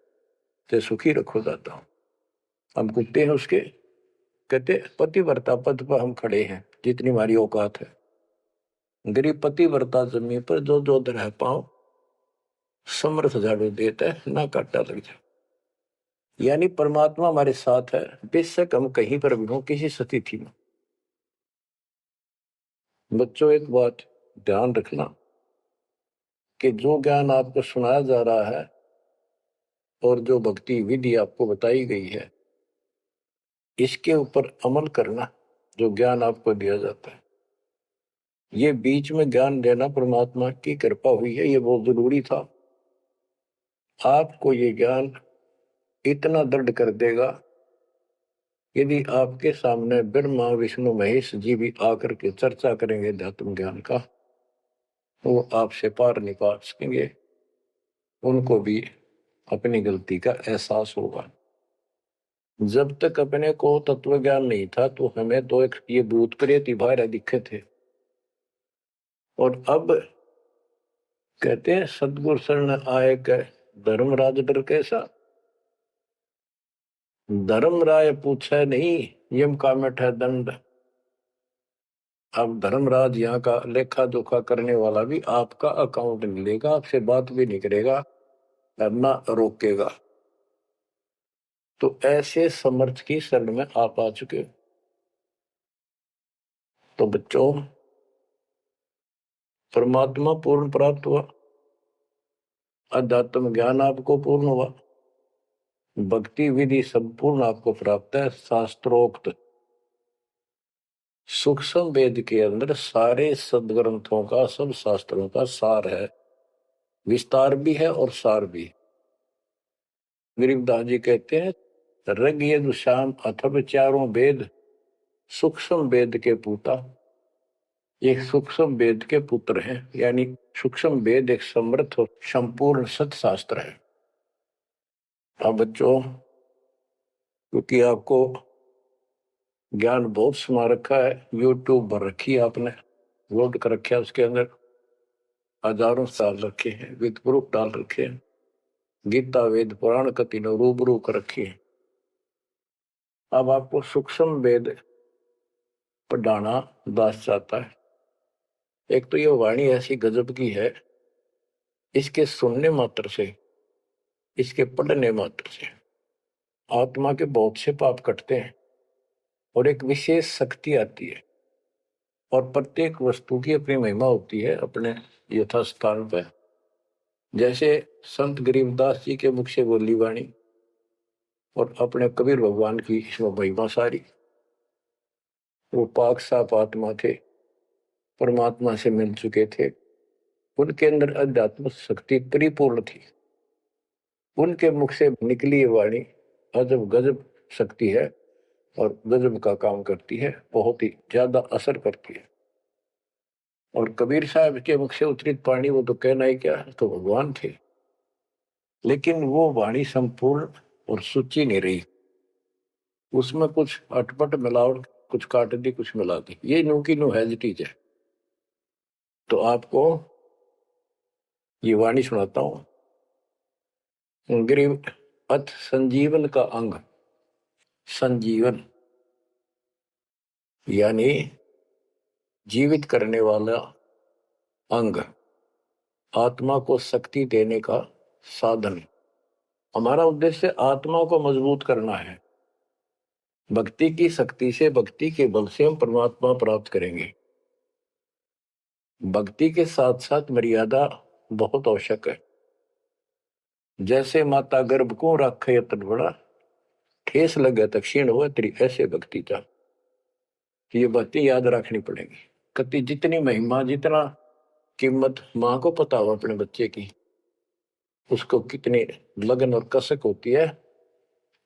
चाहे सुखी रखो दाता हूं। हम कुत्ते हैं उसके। कहते पतिव्रता पद पर हम खड़े हैं जितनी हमारी औकात है। गरीब पतिव्रता जमीन पर जो जो रह पाओ, समर्थ झाड़ू देता है ना काटा लग जाए। यानी परमात्मा हमारे साथ है, बेशक हम कहीं पर भी हो, किसी स्थिति में। बच्चों एक बात ध्यान रखना कि जो ज्ञान आपको सुनाया जा रहा है और जो भक्ति विधि आपको बताई गई है, इसके ऊपर अमल करना। जो ज्ञान आपको दिया जाता है, ये बीच में ज्ञान देना परमात्मा की कृपा हुई है, ये बहुत जरूरी था। आपको ये ज्ञान इतना दृढ़ कर देगा, यदि आपके सामने ब्रह्मा विष्णु महेश जी भी आकर के चर्चा करेंगे अध्यात्म ज्ञान का, वो आपसे पार नहीं पा सकेंगे। उनको भी अपनी गलती का एहसास होगा। जब तक अपने को तत्व ज्ञान नहीं था तो हमें तो एक ये भूत प्रेत ही बाहर दिखे थे, और अब कहते हैं सतगुरु शरण आए के धर्मराज डर कैसा। धर्मराय पूछे नहीं, यम का मिठा दंड। अब धर्मराज यहाँ का लेखा जोखा करने वाला भी आपका अकाउंट नहीं लेगा, आपसे बात भी नहीं करेगा, ना रोकेगा। तो ऐसे समर्थ की शरण में आप आ चुके हो। तो बच्चों परमात्मा पूर्ण प्राप्त हुआ, अध्यात्म ज्ञान आपको पूर्ण हुआ, भक्ति विधि संपूर्ण आपको प्राप्त है। शास्त्रोक्त सूक्ष्म वेद के अंदर सारे सदग्रंथों का, सब शास्त्रों का सार है। विस्तार भी है और सार भी। गरीबदास जी कहते हैं, रग यदु श्याम अथर्व चारों वेद, सूक्ष्म वेद के पूता। एक सूक्ष्म वेद के पुत्र हैं, यानी सूक्ष्म वेद एक समृद्ध और संपूर्ण सत्शास्त्र है। अब बच्चों, क्योंकि आपको ज्ञान बहुत समा रखा है, यूट्यूब भर रखी है आपने, लोड कर रखा है, उसके अंदर हजारों साल रखे हैं, विद प्रूफ डाल रखे हैं, गीता वेद पुराण का तीनों रूबरू कर रखी है। अब आपको सूक्ष्म वेद पढ़ाना दास चाहता है। एक तो ये वाणी ऐसी गजब की है, इसके सुनने मात्र से, इसके पढ़ने मात्र से आत्मा के बहुत से पाप कटते हैं और एक विशेष शक्ति आती है। और प्रत्येक वस्तु की अपनी महिमा होती है अपने यथास्थान पर। जैसे संत गरीबदास जी के मुख से बोली वाणी और अपने कबीर भगवान की इसमें महिमा सारी। वो पाक साफ आत्मा थे, परमात्मा से मिल चुके थे, उनके अंदर अध्यात्म शक्ति परिपूर्ण थी। उनके मुख से निकली ये वाणी अजब गजब शक्ति है और गजब का काम करती है, बहुत ही ज्यादा असर करती है। और कबीर साहब के मुख से उतरित पानी, वो तो कहना ही क्या है, तो भगवान थे। लेकिन वो वाणी संपूर्ण और सुची नहीं रही, उसमें कुछ अटपट मिलावट, कुछ काट दी कुछ मिला दी, ये नो की नो हैजिटीज है। तो आपको ये वाणी सुनाता हूं। गरीब अथ संजीवन का अंग, संजीवन यानी जीवित करने वाला अंग, आत्मा को शक्ति देने का साधन। हमारा उद्देश्य आत्मा को मजबूत करना है। भक्ति की शक्ति से, भक्ति के बल से हम परमात्मा प्राप्त करेंगे। भक्ति के साथ साथ मर्यादा बहुत आवश्यक है। जैसे माता गर्भ को राखे यतन बड़ा, ठेस लगे तो क्षीण हो तेरी, ऐसे भक्ति जा। ये बातें याद रखनी पड़ेगी। कति जितनी महिमा, जितना कीमत माँ को पता हो अपने बच्चे की, उसको कितनी लगन और कसक होती है।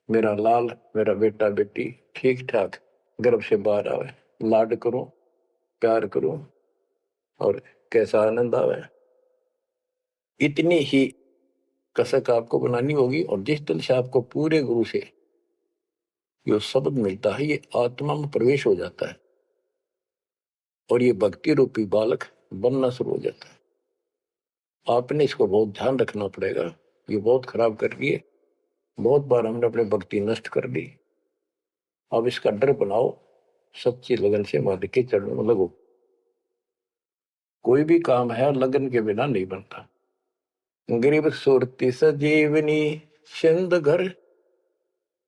मेरा लाल, मेरा बेटा बेटी ठीक ठाक गर्भ से बाहर आवे, लाड करूं, प्यार करूं और कैसा आनंद आवे, इतनी ही कसक आपको बनानी होगी। और जिस दिल से आपको पूरे गुरु से जो शब्द मिलता है, ये आत्मा में प्रवेश हो जाता है और ये भक्ति रूपी बालक बनना शुरू हो जाता है। आपने इसको बहुत ध्यान रखना पड़ेगा। ये बहुत खराब कर रही है, बहुत बार हमने अपनी भक्ति नष्ट कर दी। अब इसका डर बनाओ, सच्ची लगन से मालिक के चरणों में लगो। कोई भी काम है लगन के बिना नहीं बनता। गरीब सुरती सजीवनी सिंध घर,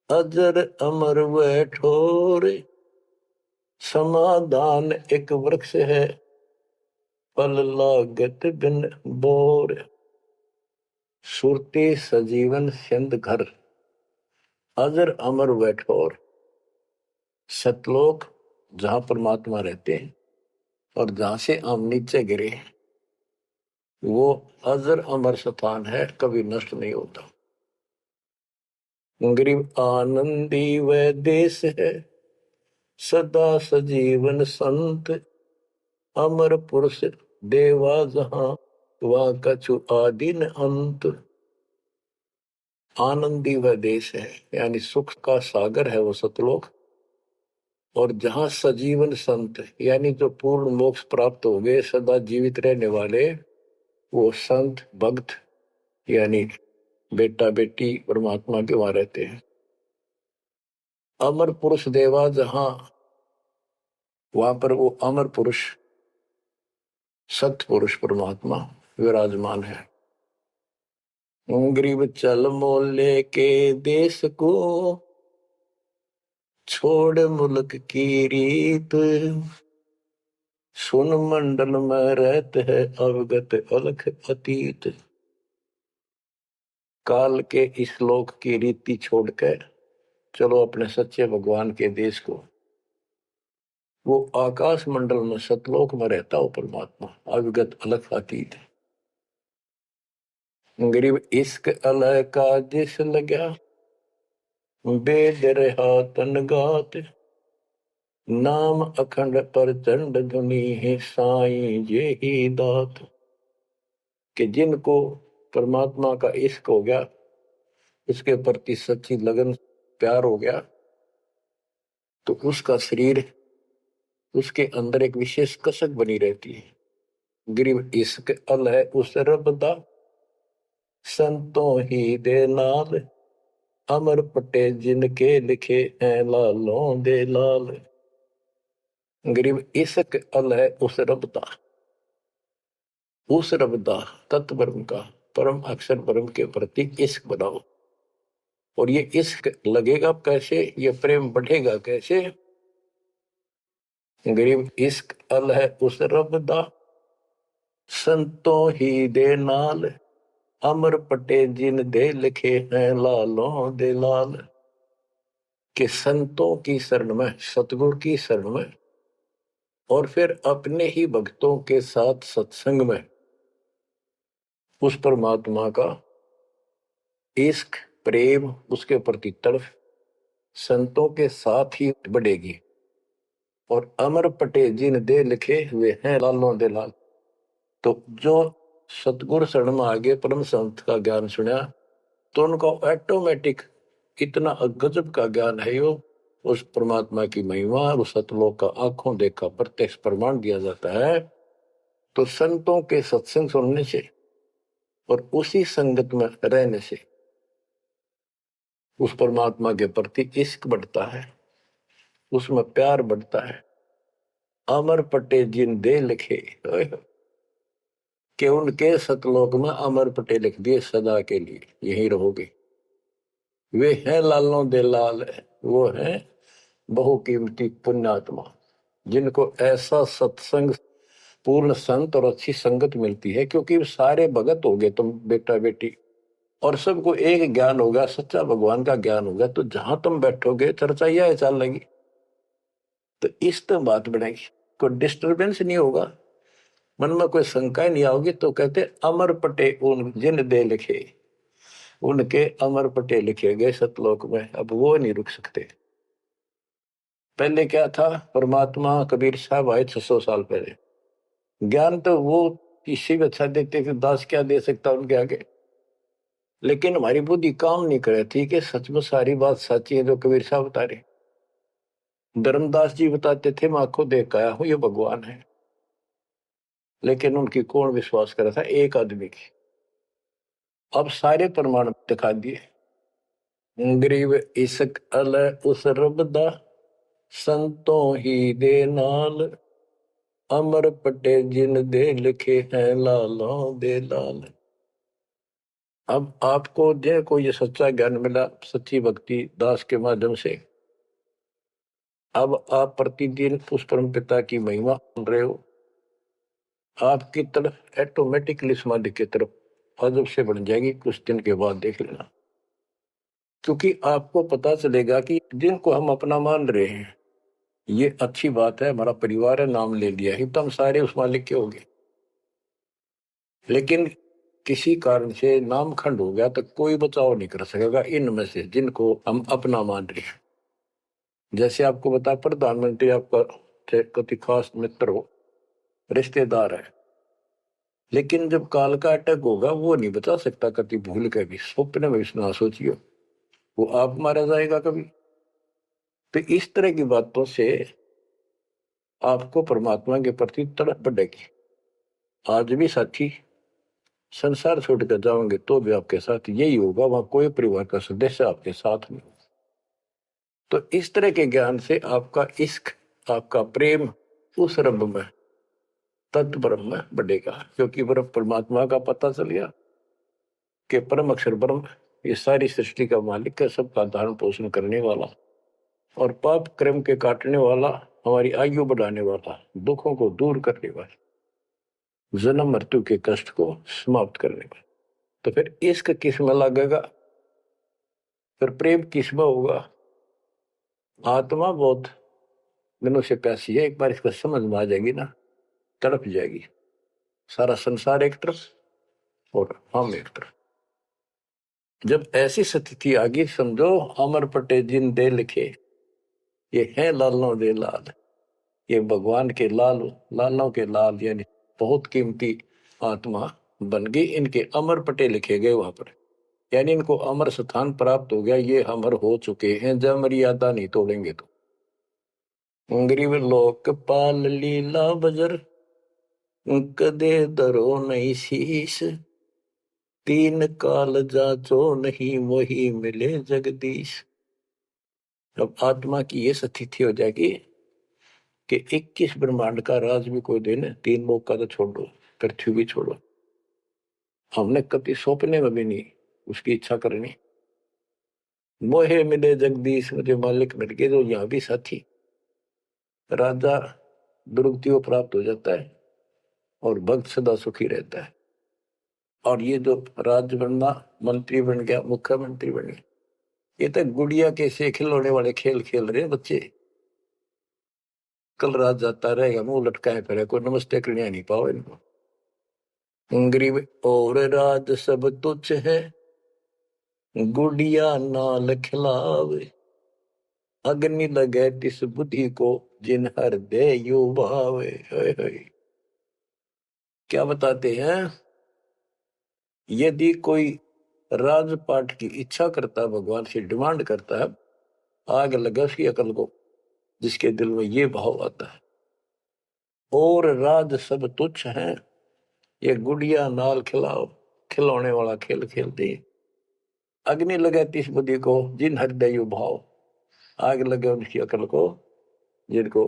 अजर अमर व ठोर, समाधान एक वृक्ष है, फल लागत बिन बोर। सुरती सजीवन सिंध घर, अजर अमर व ठोर। सतलोक जहां परमात्मा रहते हैं और जहां से हम नीचे गिरे, वो अजर अमर स्थान है, कभी नष्ट नहीं होता। गरीब आनंदी व देश है, सदा सजीवन संत, अमर पुरुष देवा जहां, वह कछु आदि न अंत। आनंदी व देश है, यानी सुख का सागर है वो सतलोक। और जहां सजीवन संत, यानी जो पूर्ण मोक्ष प्राप्त हो गए, सदा जीवित रहने वाले, वो संत भक्त यानी बेटा बेटी परमात्मा के वहां रहते हैं। अमर पुरुष देवा जहां, वहां पर वो अमर पुरुष सत्य पुरुष परमात्मा विराजमान है। गरीब चल मोले के देश को, छोड़ मुल्क की रीत, सुन मंडल में रहते है अवगत अलख अतीत। काल के इस लोक की रीति छोड़कर चलो अपने सच्चे भगवान के देश को। वो आकाश मंडल में सतलोक में रहता हो परमात्मा, अविगत अलग अतीत। गरीब इश्क अलह का जिस लग्या, बेद रहा तन गात, नाम अखंड प्रचंड धुनी है साईं जे ही दात। कि जिनको परमात्मा का इश्क हो गया, उसके प्रति सच्ची लगन प्यार हो गया, तो उसका शरीर, उसके अंदर एक विशेष कसक बनी रहती है। गरीब इश्क अल है उस रब दा, संतों ही दे नाल, अमर पटे जिनके लिखे हैं लालों दे लाल। गरीब इश्क अल है उस रब दा, उस रब दा तत्व ब्रह्म का, परम अक्षर ब्रह्म के प्रति इश्क बनाओ। और ये इश्क लगेगा कैसे, ये प्रेम बढ़ेगा कैसे। गरीब इश्क अल है उस रब दा, संतों ही दे नाल, अमर पटे जिन दे लिखे हैं लालों दे लाल। के संतों की शरण में, सतगुरु की शरण में, और फिर अपने ही भक्तों के साथ सत्संग में उस परमात्मा का इश्क प्रेम, उसके प्रति तड़फ संतों के साथ ही बढ़ेगी। और अमर पटे जिन दे लिखे हुए हैं लालों दे लाल। तो जो सतगुरु शरण में आगे परम संत का ज्ञान सुना, तो उनको ऑटोमेटिक इतना गजब का ज्ञान है, यो उस परमात्मा की महिमा, उस सतलोक का आंखों देखा प्रत्यक्ष प्रमाण दिया जाता है। तो संतों के सत्संग सुनने से और उसी संगत में रहने से उस परमात्मा के प्रति इश्क बढ़ता है, उसमें प्यार बढ़ता है। अमर पटे जिन दे लिखे, कि उनके सतलोक में अमर पटे लिख दिए सदा के लिए, यही रहोगे। वे हैं लालों दे लाल, वो हैं बहुकीमती पुण्यात्मा, जिनको ऐसा सत्संग, पूर्ण संत और अच्छी संगत मिलती है। क्योंकि सारे भगत हो गए तुम बेटा बेटी, और सबको एक ज्ञान होगा, सच्चा भगवान का ज्ञान होगा, तो जहां तुम बैठोगे चर्चा यह चल लगी, तो इस तो बात बनेगी, कोई डिस्टर्बेंस नहीं होगा, मन में कोई शंका नहीं आओगी। तो कहते अमर पटे उन जिन दे लिखे, उनके अमर पटे लिखे गए सतलोक में, अब वो नहीं रुक सकते। पहले क्या था, परमात्मा कबीर साहब आए 600 साल पहले, ज्ञान तो वो किसी भी अच्छा देते थे, दास क्या दे सकता उनके आगे। लेकिन हमारी बुद्धि काम नहीं करे थी कि सच में सारी बात सच्ची है जो कबीर साहब बता रहे। धर्मदास जी बताते थे, मैं आंखों देख आया हूं ये भगवान है, लेकिन उनकी कौन विश्वास करा था, एक आदमी की। अब सारे प्रमाण दिखा दिए। गरीब इश्क अल उस रब दा, संतों ही दे नाल, अमर पटे जिन दे लिखे हैं लालों दे लाल। अब आपको जो ये सच्चा ज्ञान मिला, सच्ची भक्ति दास के माध्यम से, अब आप प्रतिदिन उस परम पिता की महिमा सुन रहे हो, आपकी तरफ ऑटोमेटिकली समाधि की तरफ अजब से बढ़ जाएगी। कुछ दिन के बाद देख लेना, क्योंकि आपको पता चलेगा कि जिनको हम अपना मान रहे हैं, ये अच्छी बात है, हमारा परिवार है, नाम ले लिया ही तो हम सारे उस मालिक के हो गए। लेकिन किसी कारण से नाम खंड हो गया तो कोई बचाव नहीं कर सकेगा इनमें से जिनको हम अपना मान रहे हैं। जैसे आपको बता, प्रधानमंत्री आपका कति खास मित्र हो, रिश्तेदार है, लेकिन जब काल का अटैक होगा वो नहीं बचा सकता कति भूल के भी, स्वप्न में भी ना सोचियो, वो आप मारा जाएगा कभी। तो इस तरह की बातों से आपको परमात्मा के प्रति तड़प बढ़ेगी। आज भी साथी संसार छोड़कर जाओगे तो भी आपके साथ यही होगा, वहां कोई परिवार का सदस्य आपके साथ नहीं। तो इस तरह के ज्ञान से आपका इश्क, आपका प्रेम उस रब में, तत्व ब्रह्म में बढ़ेगा। क्योंकि ब्रह्म परमात्मा का पता चल गया कि परम अक्षर ब्रह्म ये सारी सृष्टि का मालिक है, सबका धारण पोषण करने वाला और पाप क्रम के काटने वाला, हमारी आयु बढ़ाने वाला, दुखों को दूर करने वाला, जन्म मृत्यु के कष्ट को समाप्त करने वाला। तो फिर इश्क किसमें लगेगा, फिर प्रेम किसमें होगा। आत्मा बहुत दिनों से प्यासी है, एक बार इसको समझ में आ जाएगी ना, तड़प जाएगी। सारा संसार एक तरफ और हम एक तरफ। जब ऐसी स्थिति आ गई, समझो अमर पटे जिन दे लिखे, ये है लालों दे लाल, ये भगवान के लाल, लालों के लाल, यानी बहुत कीमती आत्मा बन गई, इनके अमर पटे लिखे गए वहां पर, यानी इनको अमर स्थान प्राप्त हो गया, ये अमर हो चुके हैं, जब मर्यादा नहीं तोड़ेंगे तो। गरीब लोकपाल लीला बजर, कदे दरो नहीं शीश, तीन काल जाचो नहीं वही मिले जगदीश। अब आत्मा की ये स्थिति हो जाएगी कि 21 ब्रह्मांड का राज भी कोई देने, तीन लोग का तो छोड़ो, पृथ्वी भी छोड़ो, हमने कभी सौंपने में भी नहीं उसकी इच्छा करनी। मोहे मिले जगदीश, मुझे मालिक मिल गए, जो यहाँ भी साथी, राजा दुर्गति को प्राप्त हो जाता है और भक्त सदा सुखी रहता है। और ये जो राज बनना, मंत्री बन गया, मुख्यमंत्री बन गया, ये तो गुड़िया के से खिलौने वाले खेल खेल रहे बच्चे। कल रात जाता रहेगा, मुंह लटकाए फिरे, कोई नमस्ते करने नहीं पाओ इनको। गरीब और राज सब तुच्छ है, गुड़िया नाल खिलावे, अग्नि लगे तिस बुद्धि को, जिन हृदय यू भावे। क्या बताते हैं, यदि कोई राजपाट की इच्छा करता है, भगवान से डिमांड करता है, आग लगा उसकी अकल को, जिसके दिल में ये भाव आता है, और राज सब तुच्छ हैं, ये गुड़िया नाल खिलाओ, खिलौने वाला खेल खेलते हैं। अग्नि लगे तिस बुद्धि को, जिन हृदय यू भाव, आग लगे उनकी अकल को, जिनको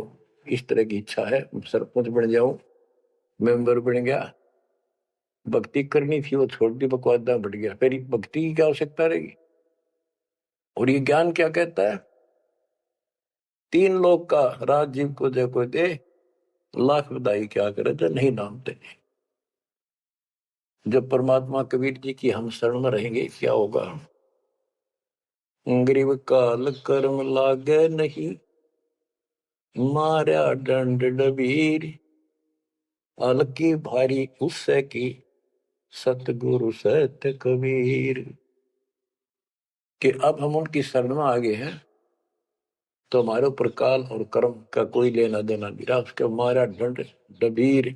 इस तरह की इच्छा है, सरपंच बन जाऊं, मेंबर बन गया, भक्ति करनी थी वो छोड़ दी, बकवादा बढ़ गया, फिर भक्ति की क्या आवश्यकता रहेगी। और ये ज्ञान क्या कहता है, तीन लोक का राज जीव को जो कोई दे, लाख बधाई क्या करे जो नहीं नामते। जब परमात्मा कबीर जी की हम शरण में रहेंगे, क्या होगा, गरीब काल कर्म लागे नहीं, मारा दंड डबीर, अलकी भारी उससे की, सतगुरु सत्य कबीर। कि अब हम उनकी शरण में आ गए हैं, तो हमारे ऊपर काल और कर्म का कोई लेना देना नहीं रहा, उसके मारा दंड डबीर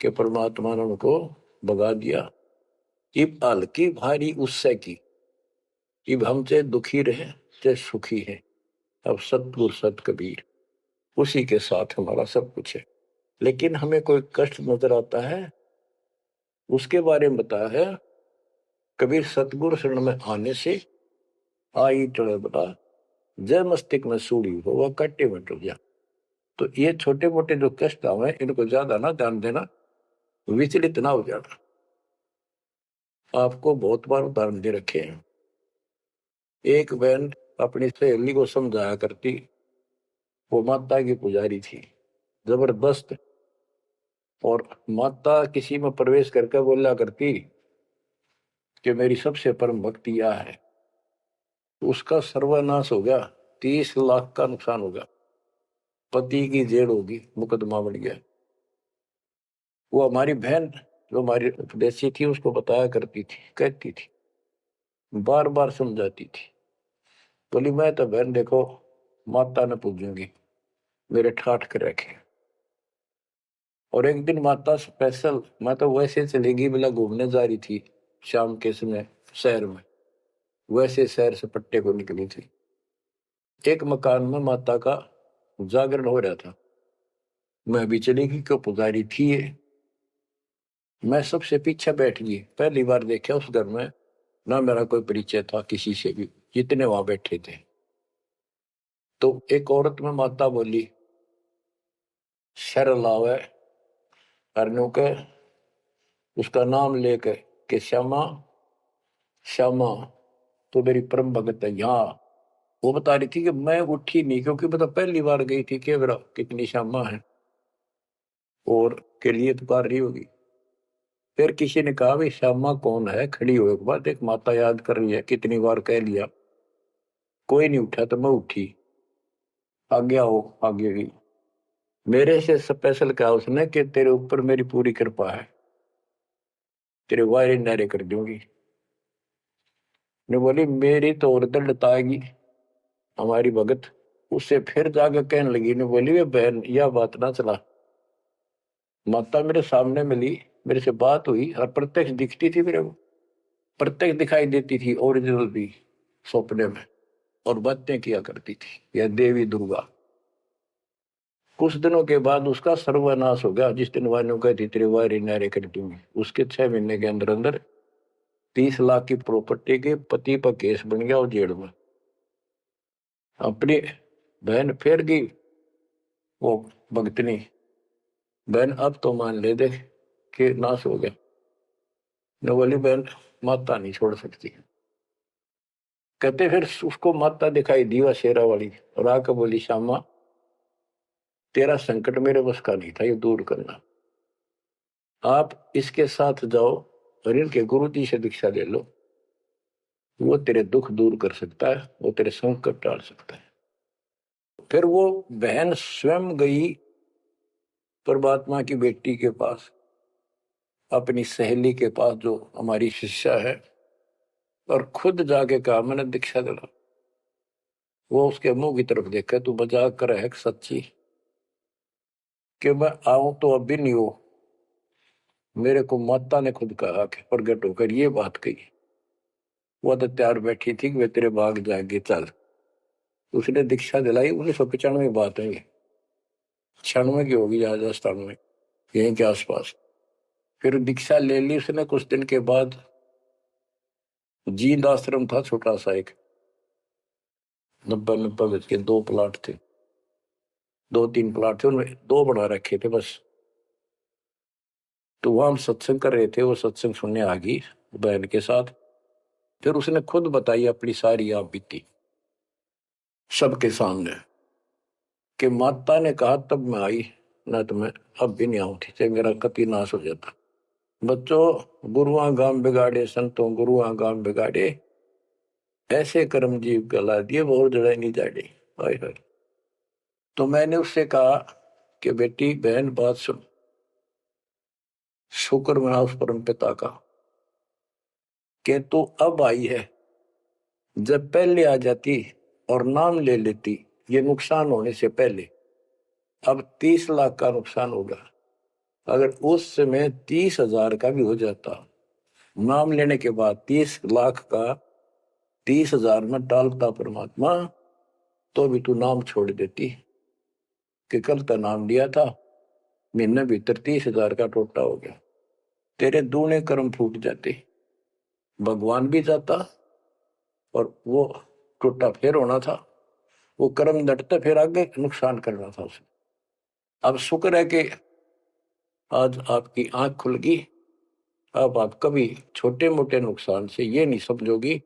के परमात्मा ने उनको भगा दिया। इब हल्की भारी उससे की, इब हम चाहे दुखी रहे चाहे सुखी है, अब सतगुरु सत कबीर, उसी के साथ हमारा सब कुछ है। लेकिन हमें कोई कष्ट नजर आता है, उसके बारे में बताया है कबीर, सतगुरु शरण में आने से आई टले बता, जय मस्तिष्क में सूड़ी हो वह कट्टे में टूट जा। तो ये छोटे मोटे जो कष्ट आवे, इनको ज्यादा ना ध्यान देना, विचलित ना हो जाना। आपको बहुत बार उदाहरण दे रखे हैं। एक बहन अपनी सहेली को समझाया करती, वो माता की पुजारी थी जबरदस्त, और माता किसी में प्रवेश करके बोला करती कि मेरी सबसे परम भक्ति यह है, उसका सर्वनाश हो गया, 30 लाख का नुकसान होगा, पति की जेल होगी, मुकदमा बन गया। वो हमारी बहन जो हमारी उपदेशी थी उसको बताया करती थी, कहती थी, बार बार समझाती थी, बोली मैं तो बहन देखो माता ने पूजूंगी, मेरे ठाठ कर रखे। और एक दिन माता स्पेशल, मैं तो वैसे चलेगी बिला घूमने जा रही थी शाम के समय शहर में, वैसे शहर से पट्टे को निकली थी। एक मकान में माता का जागरण हो रहा था, मैं भी चलेगी क्यों, पुजारी थी ये। मैं सबसे पीछे बैठ गई, पहली बार देखा उस घर में, ना मेरा कोई परिचय था किसी से भी, जितने वहां बैठे थे। तो एक औरत में माता बोली, शर लावे करने के, उसका नाम लेकर के श्यामा श्यामा, तो मेरी परम भगत है यहाँ। वो बता रही थी कि मैं उठी नहीं, क्योंकि बता पहली बार गई थी कि मेरा कितनी श्यामा है और के लिए पुकार रही होगी। फिर किसी ने कहा भाई श्यामा कौन है, खड़ी हुए के बाद एक माता याद कर रही है, कितनी बार कह लिया, कोई नहीं उठा तो मैं उठी, आगे आओ, आगे गई। मेरे से स्पेशल कहा उसने कि तेरे ऊपर मेरी पूरी कृपा है, तेरे वायरे नारे कर दूंगी। ने बोली मेरी तो और दिल लताएगी हमारी भगत। उससे फिर जाकर कहने लगी, ने बोली वे बहन यह बात ना चला, माता मेरे सामने मिली, मेरे से बात हुई और प्रत्यक्ष दिखती थी मेरे को, प्रत्यक्ष दिखाई देती थी ओरिजिनल भी सपने में, और बातें किया करती थी यह देवी दुर्गा। कुछ दिनों के बाद उसका सर्वनाश हो गया। जिस दिन वाणियों कहती तेरे वारी नारे कर दूंगी, उसके 6 महीने के अंदर अंदर 30 लाख की प्रॉपर्टी के पति पर केस बन गया और जेल में। अपनी बहन फेर गई वो भगतनी, बहन अब तो मान ले दे कि नाश हो गया। न बोली बहन माता नहीं छोड़ सकती। कहते फिर उसको माता दिखाई दी वह शेरा वाली, और आकर बोली श्यामा तेरा संकट मेरे बस का नहीं था ये दूर करना, आप इसके साथ जाओ और इनके गुरु जी से दीक्षा ले लो, वो तेरे दुख दूर कर सकता है, वो तेरे संकट टाल सकता है। फिर वो बहन स्वयं गई परमात्मा की बेटी के पास, अपनी सहेली के पास जो हमारी शिष्या है, और खुद जाके कहा मैंने दीक्षा दिला। वो उसके मुंह की तरफ देखा, तू मजाक कर है सच्ची कि मैं आऊं तो अब भी नहीं हो, मेरे को माता ने खुद कहा कि प्रगट होकर ये बात कही। वो तो तैयार बैठी थी कि वे तेरे भाग जाएंगे चल। उसने दीक्षा दिलाई 1995 बात है, 96 की होगी राजस्थान में यहीं के आसपास। फिर दीक्षा ले ली उसने। कुछ दिन के बाद जींद आश्रम था छोटा सा एक, 90 गज के 2 प्लाट थे, 2-3 प्लाट थे, उनमें 2 बना रखे थे बस। तो वहां हम सत्संग कर रहे थे, वो सत्संग सुनने आ गई बहन के साथ। फिर उसने खुद बताई अपनी सारी आप बीती सबके सामने कि माता ने कहा तब मैं आई, ना तो मैं अब भी नहीं आऊं थी, चाहे मेरा कति नाश हो जाता। बच्चों गुरुआ गांव बिगाड़े संतों गुरुआ गांव बिगाड़े, ऐसे कर्म जीव गला दिए बहुत जड़ा नहीं जाड़े। हाय हाय। तो मैंने उससे कहा कि बेटी बहन बात सुन, शुक्र मना उस परम पिता का कि तू अब आई है, जब पहले आ जाती और नाम ले लेती ये नुकसान होने से पहले, अब 30 लाख का नुकसान होगा। अगर उस समय 30,000 का भी हो जाता, नाम लेने के बाद 30 लाख का 30,000 में डालता परमात्मा, तो भी तू नाम छोड़ देती कि कल तो नाम लिया था, महीने भीतर 30,000 का टोटा हो गया, तेरे दूने कर्म फूट जाते, भगवान भी जाता और वो टोटा फिर होना था, वो कर्म डटता फिर आगे नुकसान करना था उसे। अब शुक्र है कि आज आपकी आंख खुल गई। अब आप कभी छोटे मोटे नुकसान से ये नहीं समझोगी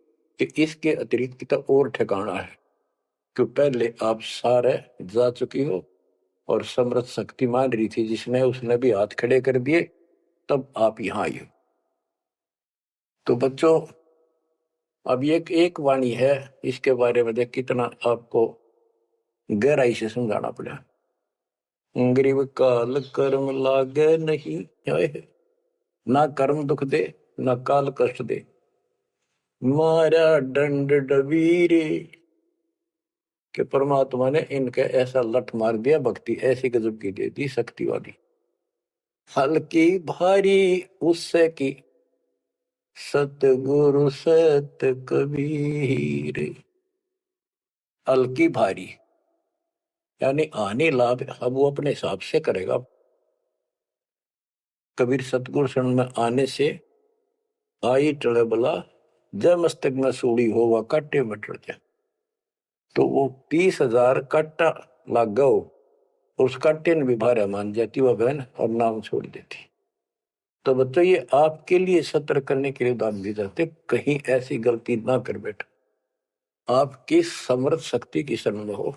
कि इसके अतिरिक्त तो और ठिकाना है, कि पहले आप सारे जा चुकी हो और समृद्ध शक्ति मान रही थी जिसने, उसने भी हाथ खड़े कर दिए, तब आप यहां आई हो। तो बच्चों अब ये एक वाणी है, इसके बारे में देख कितना आपको गहराई से समझाना पड़ा। गरीब काल कर्म लागे नहीं, ना कर्म दुख दे ना काल कष्ट दे, मारा दंड डबीरे। कि परमात्मा ने इनके ऐसा लठ मार दिया, भक्ति ऐसी गजब की दे दी शक्ति वाली। हल्की भारी उससे की सतगुरु सत कबीर। हल्की भारी यानी आने लाभ अब वो अपने हिसाब से करेगा। कबीर सतगुरु शरण में आने से आई टले बला, जय मस्तक में सूड़ी हो वह काटे में टल जाए। तो वो 30,000 काटा लाग गो, उस काटे ने भी भारा मान जाती वह बहन और नाम छोड़ देती। तो बच्चों ये आपके लिए सतर्क करने के लिए दान दिए जाते, कहीं ऐसी गलती ना कर बैठो, आपकी समर्थ शक्ति की शरण में हो।